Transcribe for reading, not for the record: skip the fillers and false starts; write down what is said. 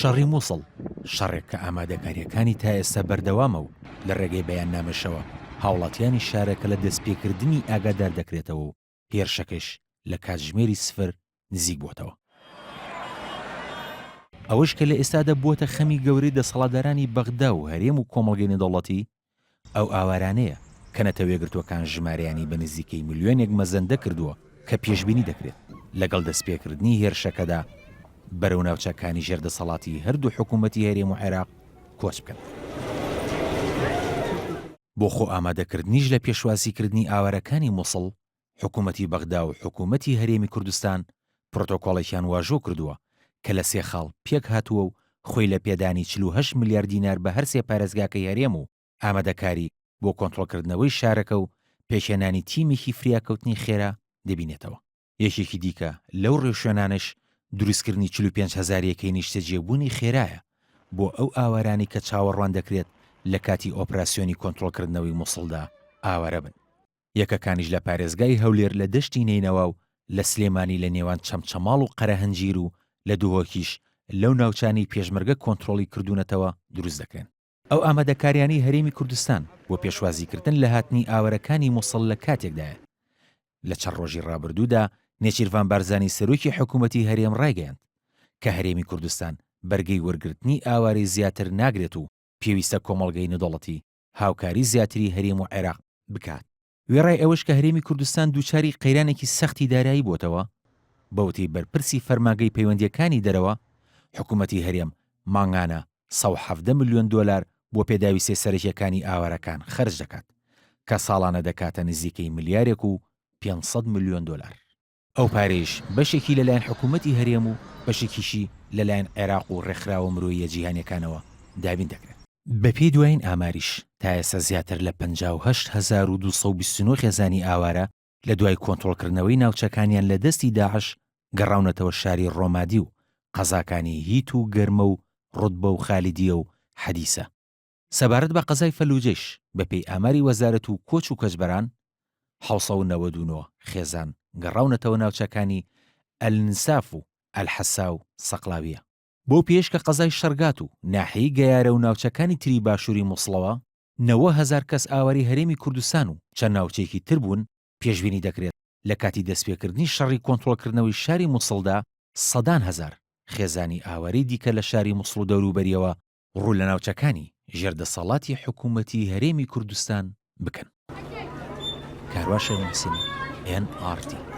شەڕی مووسڵ شەڕێک کە ئامادەکاریەکانی تا ئێستا بەردەوامە و لە ڕێگەی بەیاننامەشەوە هاوڵاتیانی شارەکە لە دەستپێکردنی ئاگادار دەکرێتەوە و هێرشەکەش لە کاتژمێری سفر نزیک بووتەوە. ئەوەش کە لە ئێستادا بووەتە خەمی گەورەی دەسەڵاتدارانی بەغدا و هەرێم و کۆمەڵگەی نێودەوڵەتی ئەو ئاوارانەیە کە نەتەوێگرتوەکان ژمارەیانی بە نزیکەی ملیۆنێک مەزەندە کردووە کە پێشبینی دەکرێت لەگەڵ دەستپێکردنی هێرشەکەدا بەرەو ناوچەکانی ژێردەسەڵاتی هەردوو حکوومەتی هەرێم و عێراق کۆچ بکەن. بۆ خۆ ئامادەکردنیش لە پێشوازیکردنی ئاوارەکانی مووسڵ حکوومەتی بەغدا و حکوومەتی هەرێمی کوردستان پرۆتۆکۆڵێکیان واژۆ کردووە کە لە 3 خاڵ پێک هاتووە و خۆی لە پێدانی 48 میلیارد دینار بە هەر سێ پارێزگاکەی هەرێم و ئامادەکاری بۆ کۆنتڕۆلکردنەوەی شارەکە و پێشێنانی تیمێکی فریاکەوتنی خێرا دەبینێتەوە. یەکێکی دیکە لەو ڕێوشوێنانش دروستکردنی 45,000 یەکەی نیشتەجێبوونی خێرایە بۆ ئەو ئاوارانی کە چاوەڕوان دەکرێت لە کاتی ئۆپراسیۆنی کۆنتڕۆلکردنەوەی مووسڵدا ئاوارە بن. یەکەکانیش لە پارێزگای هەولێر لە دەشتی نینەوە و لە سلێمانی لە نێوان چەمچەماڵ و قەرەهەنجیر و لە دووهۆکیش لەو ناوچانی پێشمەرگە کۆنتڕۆڵی کردوونەتەوە دروست دەکرێن. ئەو ئامادەکاریانی هەرێمی کوردستان بۆ پێشوازیکردن لە هاتنی ئاوارەکانی مووسڵ لە کاتێکدایە. لە چەند ڕۆژی ڕابردوودا نێچیروان بارزانی سەرۆکی حکوومەتی هەرێم ڕایگەیاند کە هەرێمی کوردستان بەرگەی وەرگرتنی ئاواری زیاتر ناگرێت و پێویستە کۆمەڵگەی نێودەوڵەتی هاوکاری زیاتری هەرێم و عێراق بکات. وێڕای ئەوەش کە هەرێمی کوردستان دووچاری قەیرانێکی سەختی دارایی بۆتەوە بەوتەی بەرپرسی فەرمانگەی پەیوەندیەکانی دەرەوە حکوومەتی هەرێم ماڭانە 170 ملیۆن دۆلار بۆ پێداویستەی سەرەکیەکانی ئاوارەکان خەرج دەکات کە ساڵانە دەکاتە نزیکەی ملیارێک و 500 ملیۆن دۆلار. ئەو پارێش بەشێکی لەلایەن حکوومەتی هەرێم و بەشێکیشی لەلایەن عێراق و ڕێکخراوە مرۆییە جیهانیەکانەوە دابین دەکرێت. بەپێی دوایین ئاماریش تا ئێستا زیاتر لە 58,229 خێزانی ئاوارە لە دوای کۆنتڕۆڵکردنەوەی ناوچەکانیان لە دەستی داعش گەڕاونەتەوە شاری ڕۆمادی و قەزاکانی هیت و گەرمە و ڕوتبە و خالیدیە و حەدیسە. سەبارەت بە قەزای فەلوجەش بەپێی ئاماری وەزارەت و کۆچ و کەچبەران 799 خێزان گەڕاونەتەوە ناوچەکانی ئەلنساف و ئەلحەسا و سەقلاویە. بۆ پێش کە قەزای شەرگات و ناحیەی گەیارە و ناوچەکانی تری باشووری مووسڵەوە 90,000 کەس ئاواری هەرێمی کوردستان و چەند ناوچەیەکی تر بوون پێشبینی دەکرێت لە کاتی دەستپێکردنی شەڕی کۆنتڕۆلکردنەوەی شاری مووسڵدا 100,000 خێزانی ئاواری دیکە لە شاری مووسڵ و دەوروبەریەوە ڕوو لە ناوچەکانی ژێردەسەڵاتی حکوومەتی هەرێمی کوردستان بکەن. کارواشە نووسین NRT